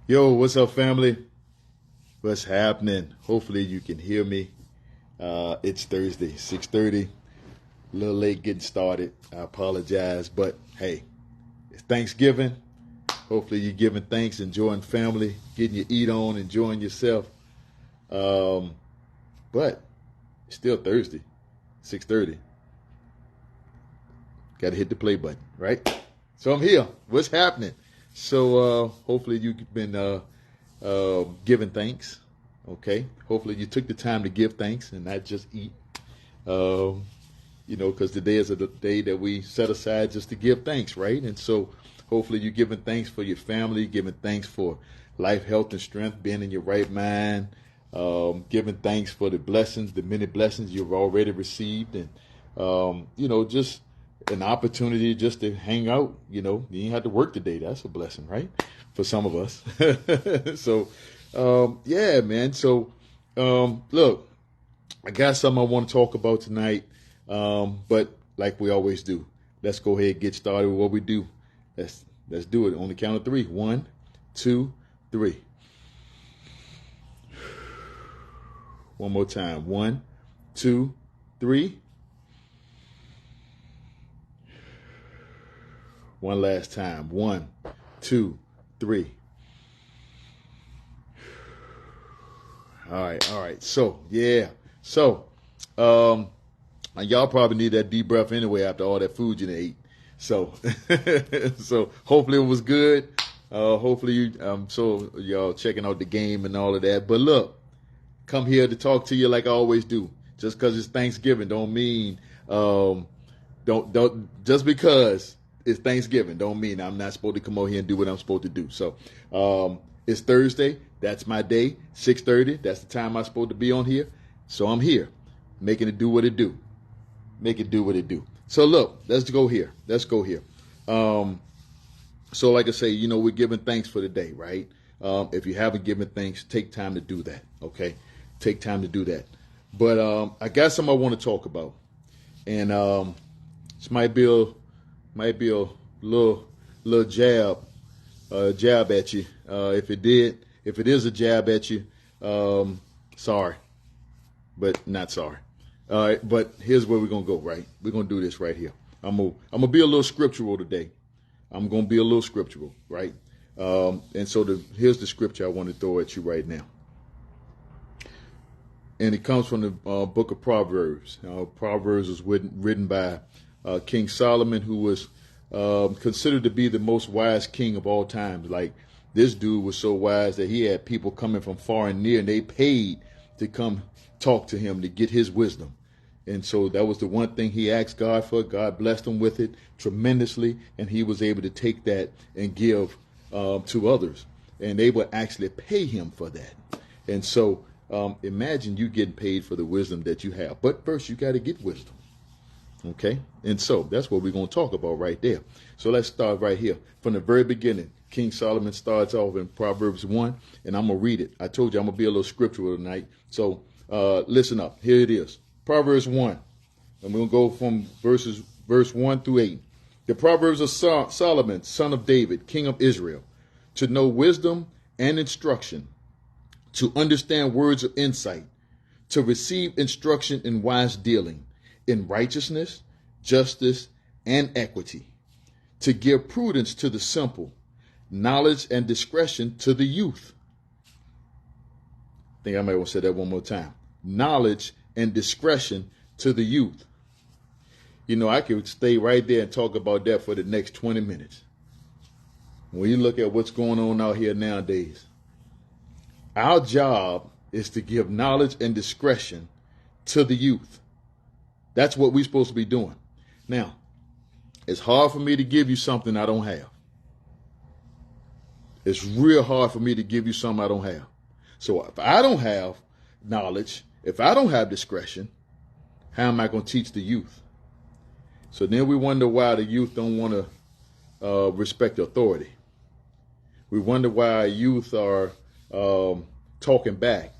Yo, what's up, family? What's happening? Hopefully you can hear me. It's Thursday, 6:30. A little late getting started. I apologize, but hey, it's Thanksgiving. Hopefully you're giving thanks, enjoying family, getting your eat on, enjoying yourself. But it's still Thursday, 6:30. Got to hit the play button, right? So I'm here. What's happening? So hopefully you've been giving thanks. Okay. Hopefully you took the time to give thanks and not just eat. Because today is a day that we set aside just to give thanks, right? And so hopefully you're giving thanks for your family, giving thanks for life, health, and strength, being in your right mind, giving thanks for the blessings, the many blessings you've already received, and just an opportunity just to hang out. You ain't have to work today. That's a blessing, right? For some of us. So, yeah, man. So, look, I got something I want to talk about tonight. But like we always do, let's go ahead and get started with what we do. Let's do it on the count of three. 1, 2, 3. One more time. 1, 2, 3. One last time. 1, 2, 3. All right. So, yeah. So, y'all probably need that deep breath anyway after all that food you ate. So, so hopefully it was good. Hopefully y'all checking out the game and all of that. But look, come here to talk to you like I always do. Just because it's Thanksgiving don't mean don't just because it's Thanksgiving don't mean I'm not supposed to come over here and do what I'm supposed to do. So it's Thursday. That's my day. 6:30. That's the time I'm supposed to be on here. So I'm here, making it do what it do. Make it do what it do. So look, let's go here. So like I say, we're giving thanks for the day, right? If you haven't given thanks, take time to do that. Okay, take time to do that. But I got something I want to talk about, and this might be a little jab at you. If it is a jab at you, sorry, but not sorry. All right, but here's where we're gonna go. Right, we're gonna do this right here. I'm gonna be a little scriptural today. I'm gonna be a little scriptural, right? And so here's the scripture I want to throw at you right now, and it comes from the book of Proverbs. Proverbs was written by King Solomon, who was considered to be the most wise king of all times. Like, this dude was so wise that he had people coming from far and near, and they paid to come talk to him to get his wisdom. And so that was the one thing he asked God for. God blessed him with it tremendously, and he was able to take that and give to others. And they would actually pay him for that. And so imagine you getting paid for the wisdom that you have. But first, you got to get wisdom. Okay? And so that's what we're going to talk about right there. So let's start right here. From the very beginning, King Solomon starts off in Proverbs 1, and I'm going to read it. I told you I'm going to be a little scriptural tonight. So listen up. Here it is. Proverbs 1. And we'll go from verse 1 through 8. The Proverbs of Solomon, son of David, king of Israel, to know wisdom and instruction, to understand words of insight, to receive instruction in wise dealing, in righteousness, justice, and equity, to give prudence to the simple, knowledge and discretion to the youth. I think I might want to say that one more time. Knowledge and discretion to the youth. I could stay right there and talk about that for the next 20 minutes. When you look at what's going on out here nowadays, our job is to give knowledge and discretion to the youth. That's what we're supposed to be doing. Now, it's hard for me to give you something I don't have. It's real hard for me to give you something I don't have. So if I don't have knowledge, if I don't have discretion, how am I going to teach the youth? So then we wonder why the youth don't want to respect authority. We wonder why our youth are talking back.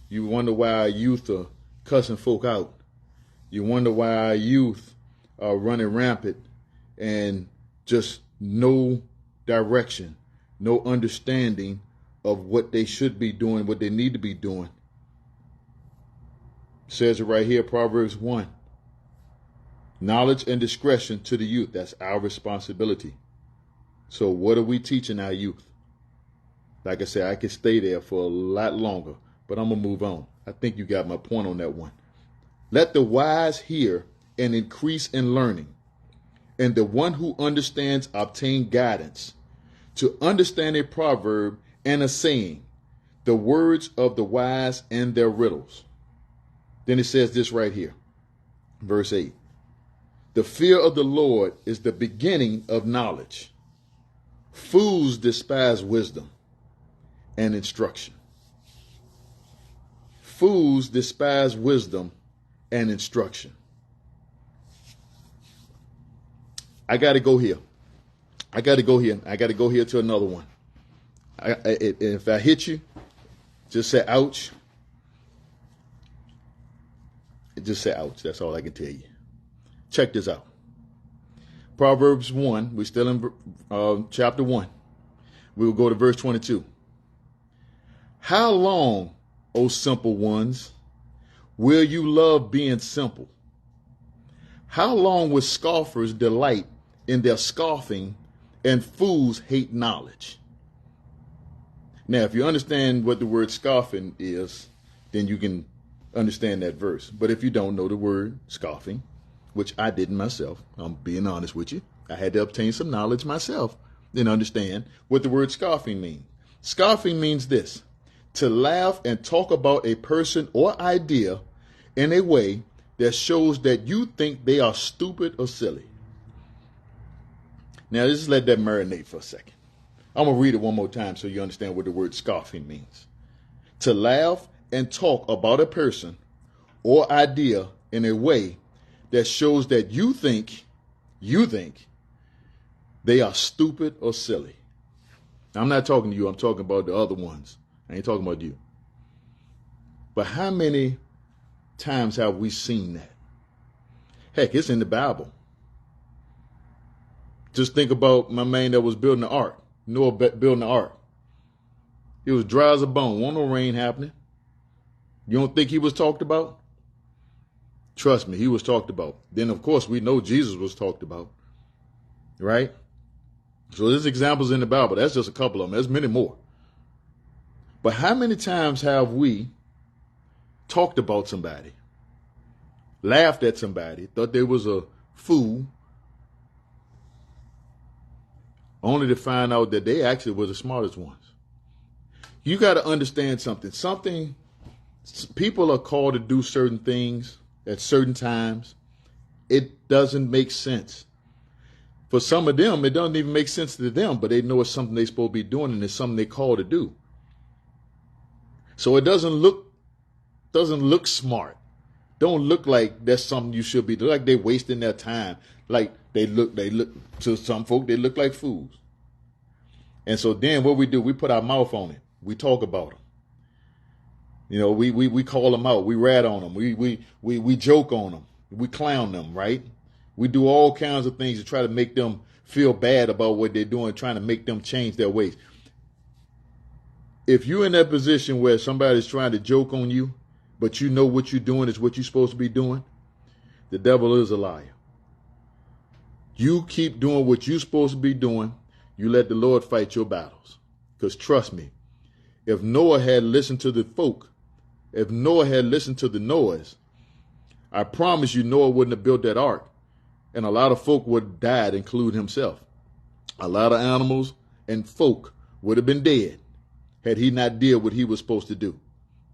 You wonder why our youth are cussing folk out. You wonder why our youth are running rampant and just no direction, no understanding of what they should be doing, what they need to be doing. It says it right here, Proverbs 1. Knowledge and discretion to the youth. That's our responsibility. So what are we teaching our youth? Like I said, I could stay there for a lot longer, but I'm going to move on. I think you got my point on that one. Let the wise hear and increase in learning, and the one who understands obtain guidance. To understand a proverb and a saying, the words of the wise and their riddles. Then it says this right here, verse 8. The fear of the Lord is the beginning of knowledge. Fools despise wisdom and instruction. Fools despise wisdom and instruction. I got to go here. I got to go here to another one. If I hit you, just say ouch. Just say ouch. That's all I can tell you. Check this out. Proverbs 1. We're still in chapter 1. We will go to verse 22. How long, O simple ones, will you love being simple? How long will scoffers delight in their scoffing and fools hate knowledge? Now, if you understand what the word scoffing is, then you can understand that verse. But if you don't know the word scoffing, which I didn't myself, I'm being honest with you, I had to obtain some knowledge myself and understand what the word scoffing means. Scoffing means this: to laugh and talk about a person or idea in a way that shows that you think they are stupid or silly. Now, just let that marinate for a second. I'm going to read it one more time so you understand what the word scoffing means. To laugh and talk about a person or idea in a way that shows that you think they are stupid or silly. Now, I'm not talking to you. I'm talking about the other ones. I ain't talking about you. But how many times have we seen that? Heck, it's in the Bible. Just think about my man that was building the ark. Noah building the ark. It was dry as a bone. Wasn't no rain happening. You don't think he was talked about? Trust me, he was talked about. Then, of course, we know Jesus was talked about. Right? So there's examples in the Bible. That's just a couple of them. There's many more. But how many times have we talked about somebody, laughed at somebody, thought they was a fool, only to find out that they actually were the smartest ones? You got to understand something. People are called to do certain things at certain times. It doesn't make sense. For some of them, it doesn't even make sense to them, but they know it's something they're supposed to be doing and it's something they're called to do. So it doesn't look smart. Don't look like that's something you should be doing. Like they're wasting their time. Like they look to some folk, they look like fools. And so then what we do, we put our mouth on it. We talk about them. You know, we call them out. We rat on them. We joke on them. We clown them, right? We do all kinds of things to try to make them feel bad about what they're doing, trying to make them change their ways. If you're in that position where somebody's trying to joke on you, but you know what you're doing is what you're supposed to be doing, the devil is a liar. You keep doing what you're supposed to be doing. You let the Lord fight your battles. Because trust me, if Noah had listened to the folk, if Noah had listened to the noise, I promise you Noah wouldn't have built that ark. And a lot of folk would have died, including himself. A lot of animals and folk would have been dead had he not did what he was supposed to do.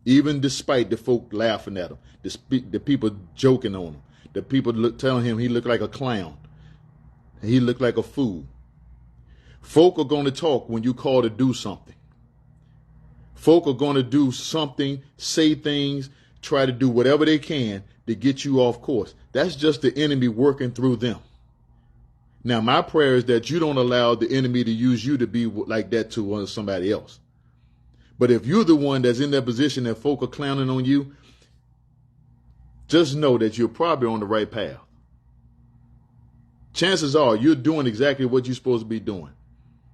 Even despite the folk laughing at him, the people joking on him, the people telling him he looked like a clown, he looked like a fool. Folk are going to talk when you call to do something. Folk are going to do something, say things, try to do whatever they can to get you off course. That's just the enemy working through them. Now, my prayer is that you don't allow the enemy to use you to be like that to somebody else. But if you're the one that's in that position that folk are clowning on you, just know that you're probably on the right path. Chances are you're doing exactly what you're supposed to be doing.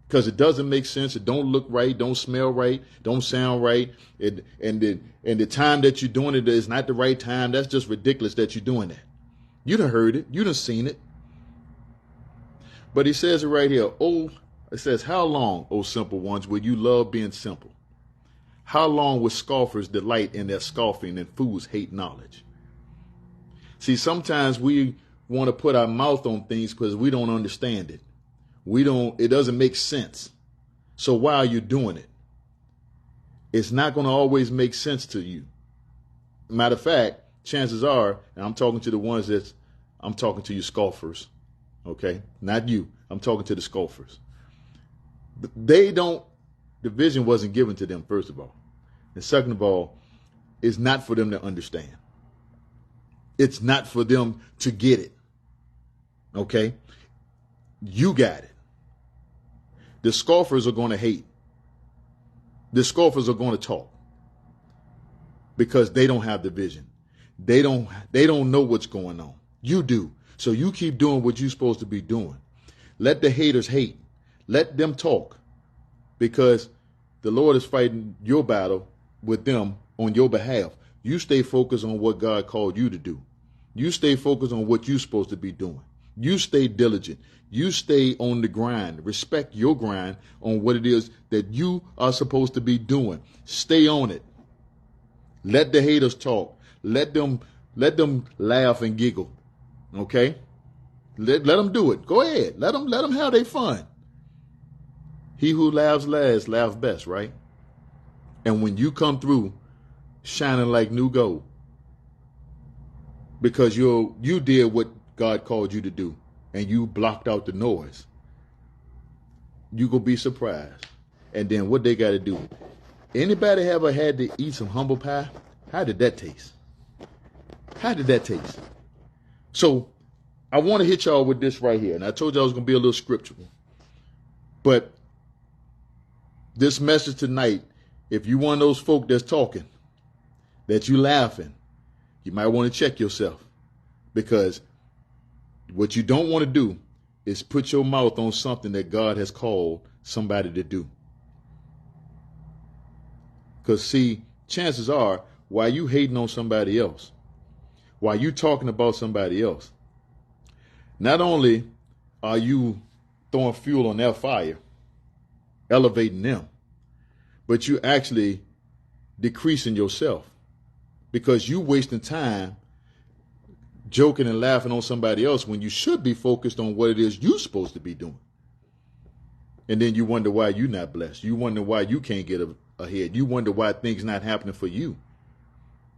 because it doesn't make sense. It don't look right, don't smell right, don't sound right. And the time that you're doing it is not the right time. That's just ridiculous that you're doing that. You done heard it. You done seen it. But he says it right here. It says, how long, O simple ones, will you love being simple? How long will scoffers delight in their scoffing and fools hate knowledge? See, sometimes we want to put our mouth on things because we don't understand it. It doesn't make sense. So why are you doing it? It's not going to always make sense to you. Matter of fact, chances are, and I'm talking to you scoffers, okay? Not you. I'm talking to the scoffers. The vision wasn't given to them, first of all. And second of all, it's not for them to understand. It's not for them to get it. Okay? You got it. The scoffers are going to hate. The scoffers are going to talk because they don't have the vision. They don't know what's going on. You do. So you keep doing what you're supposed to be doing. Let the haters hate. Let them talk, because the Lord is fighting your battle with them on your behalf. You stay focused on what God called you to do. You stay focused on what you're supposed to be doing. You stay diligent. You stay on the grind. Respect your grind on what it is that you are supposed to be doing. Stay on it. Let the haters talk. Let them laugh and giggle. Okay? Let them do it. Go ahead. Let them have their fun. He who laughs last laughs best, right? And when you come through shining like new gold, because you did what God called you to do, and you blocked out the noise, you gonna be surprised. And then what they got to do? Anybody ever had to eat some humble pie? How did that taste? How did that taste? So I want to hit y'all with this right here, and I told you I was gonna be a little scriptural, but this message tonight, if you one of those folk that's talking, that you laughing, you might want to check yourself, because what you don't want to do is put your mouth on something that God has called somebody to do. Because see, chances are, while you hating on somebody else, while you talking about somebody else, not only are you throwing fuel on their fire, elevating them, but you actually decreasing yourself, because you wasting time joking and laughing on somebody else when you should be focused on what it is you're supposed to be doing. And then you wonder why you're not blessed. You wonder why you can't get ahead. You wonder why things not happening for you,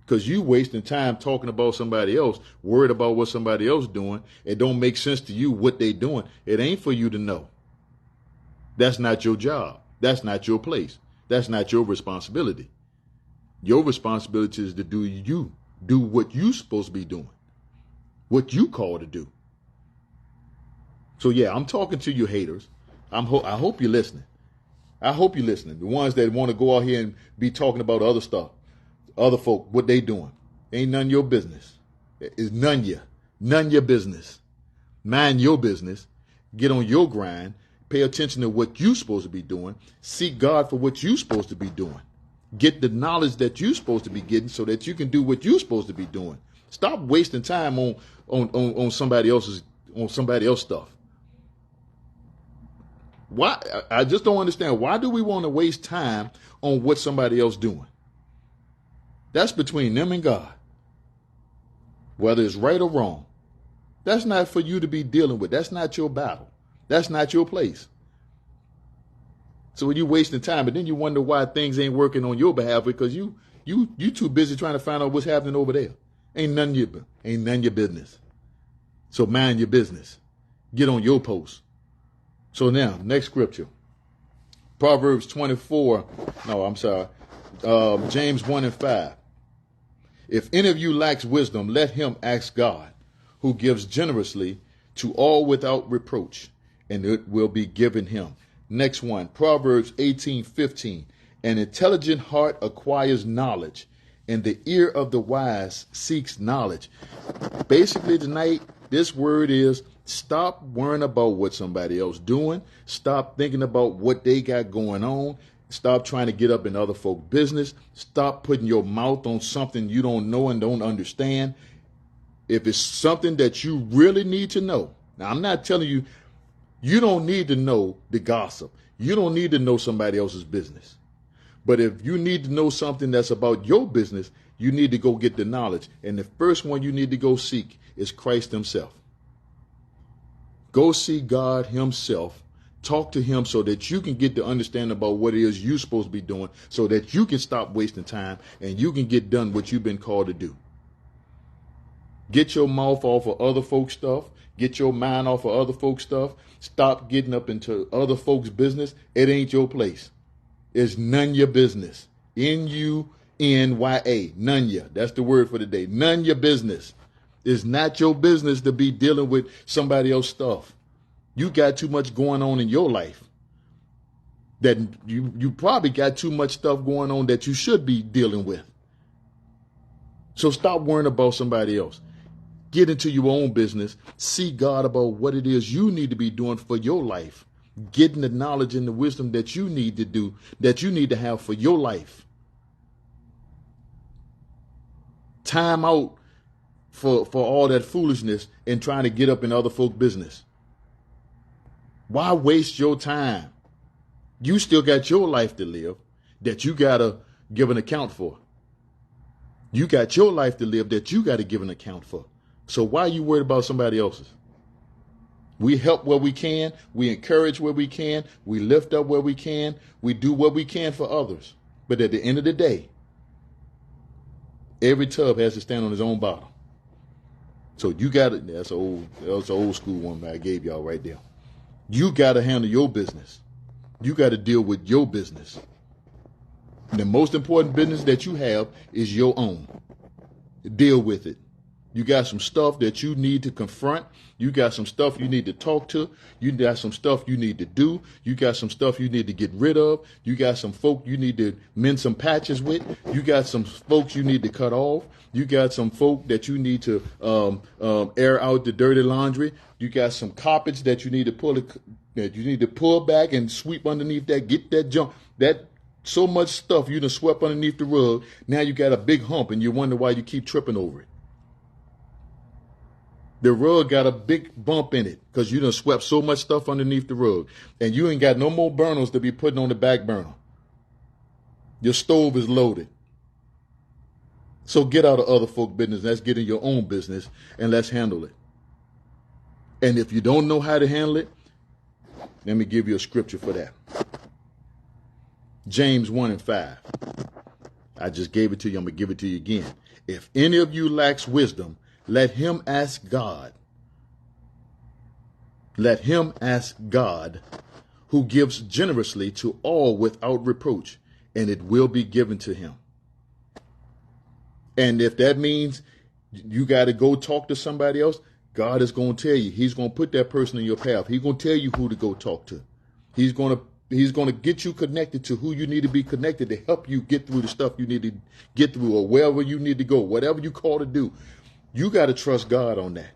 because you wasting time talking about somebody else, worried about what somebody else doing. It don't make sense to you what they doing. It ain't for you to know. That's not your job. That's not your place. That's not your responsibility. Your responsibility is to do what you supposed to be doing, what you called to do. So yeah, I'm talking to you haters. I hope you're listening. I hope you're listening. The ones that want to go out here and be talking about other stuff, other folk, what they doing. Ain't none of your business. It's none your business. Mind your business. Get on your grind. Pay attention to what you're supposed to be doing. Seek God for what you're supposed to be doing. Get the knowledge that you're supposed to be getting so that you can do what you're supposed to be doing. Stop wasting time on somebody else's stuff. Why? I just don't understand. Why do we want to waste time on what somebody else doing? That's between them and God. Whether it's right or wrong. That's not for you to be dealing with. That's not your battle. That's not your place. So when you're wasting time, and then you wonder why things ain't working on your behalf, because you too busy trying to find out what's happening over there. Ain't none your business. So mind your business. Get on your post. So now, next scripture. Proverbs 24. No, I'm sorry. James 1:5. If any of you lacks wisdom, let him ask God, who gives generously to all without reproach, and it will be given him. Next one, Proverbs 18:15. An intelligent heart acquires knowledge, and the ear of the wise seeks knowledge. Basically tonight, this word is Stop worrying about what somebody else doing. Stop thinking about what they got going on. Stop trying to get up in other folks' business. Stop putting your mouth on something you don't know and don't understand. If it's something that you really need to know. Now, I'm not telling you, you don't need to know the gossip. You don't need to know somebody else's business. But if you need to know something that's about your business, you need to go get the knowledge. And the first one you need to go seek is Christ himself. Go see God himself. Talk to him so that you can get to understand about what it is you're supposed to be doing, so that you can stop wasting time and you can get done what you've been called to do. Get your mouth off of other folks' stuff. Get your mind off of other folks' stuff. Stop getting up into other folks' business. It ain't your place. It's none your business. Nunya. Nunya. That's the word for the day. None your business. It's not your business to be dealing with somebody else's stuff. You got too much going on in your life. That you probably got too much stuff going on that you should be dealing with. So stop worrying about somebody else. Get into your own business. See God about what it is you need to be doing for your life. Getting the knowledge and the wisdom that you need to do, that you need to have for your life. Time out for all that foolishness and trying to get up in other folks' business. Why waste your time? You still got your life to live that you got to give an account for. You got your life to live that you got to give an account for. So why are you worried about somebody else's? We help where we can. We encourage where we can. We lift up where we can. We do what we can for others. But at the end of the day, every tub has to stand on its own bottom. So you got it. That's an old school one that I gave y'all right there. You got to handle your business. You got to deal with your business. The most important business that you have is your own. Deal with it. You got some stuff that you need to confront. You got some stuff you need to talk to. You got some stuff you need to do. You got some stuff you need to get rid of. You got some folk you need to mend some patches with. You got some folks you need to cut off. You got some folk that you need to air out the dirty laundry. You got some carpets that you need to pull back and sweep underneath that. Get that junk. That so much stuff you done swept underneath the rug. Now you got a big hump and you wonder why you keep tripping over it. The rug got a big bump in it because you done swept so much stuff underneath the rug. And you ain't got no more burners to be putting on the back burner. Your stove is loaded. So get out of other folk business. Let's get in your own business and let's handle it. And if you don't know how to handle it, let me give you a scripture for that. James 1:5. I just gave it to you. I'm going to give it to you again. If any of you lacks wisdom, let him ask God. Let him ask God, who gives generously to all without reproach, and it will be given to him. And if that means you got to go talk to somebody else, God is going to tell you. He's going to put that person in your path. He's going to tell you who to go talk to. He's going to get you connected to who you need to be connected to help you get through the stuff you need to get through, or wherever you need to go, whatever you call to do. You got to trust God on that.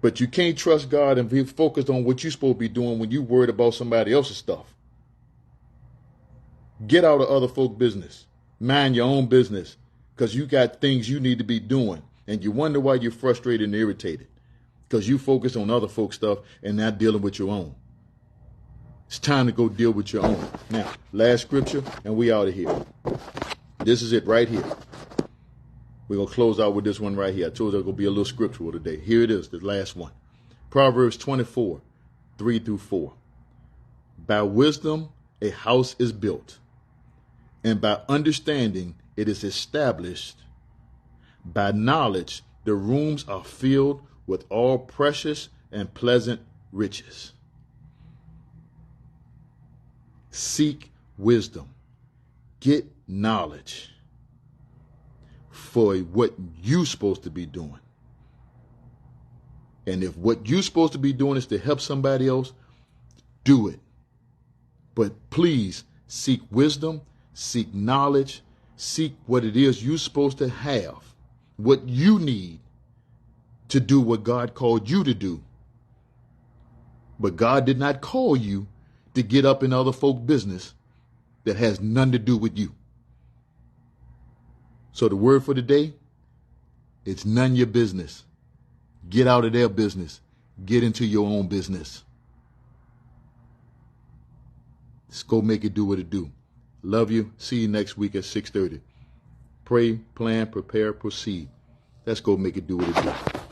But you can't trust God and be focused on what you're supposed to be doing when you're worried about somebody else's stuff. Get out of other folk business. Mind your own business, because you got things you need to be doing. And you wonder why you're frustrated and irritated, because you focus on other folks' stuff and not dealing with your own. It's time to go deal with your own. Now, last scripture, and we out of here. This is it right here. We're going to close out with this one right here. I told you it's going to be a little scriptural today. Here it is, the last one. Proverbs 24, 3-4. By wisdom, a house is built, and by understanding, it is established. By knowledge, the rooms are filled with all precious and pleasant riches. Seek wisdom. Get knowledge for what you're supposed to be doing. And if what you're supposed to be doing is to help somebody else, do it. But please seek wisdom, seek knowledge, seek what it is you're supposed to have, what you need to do what God called you to do. But God did not call you to get up in other folk business that has nothing to do with you. So the word for today, it's none your business. Get out of their business. Get into your own business. Let's go make it do what it do. Love you. See you next week at 6:30. Pray, plan, prepare, proceed. Let's go make it do what it do.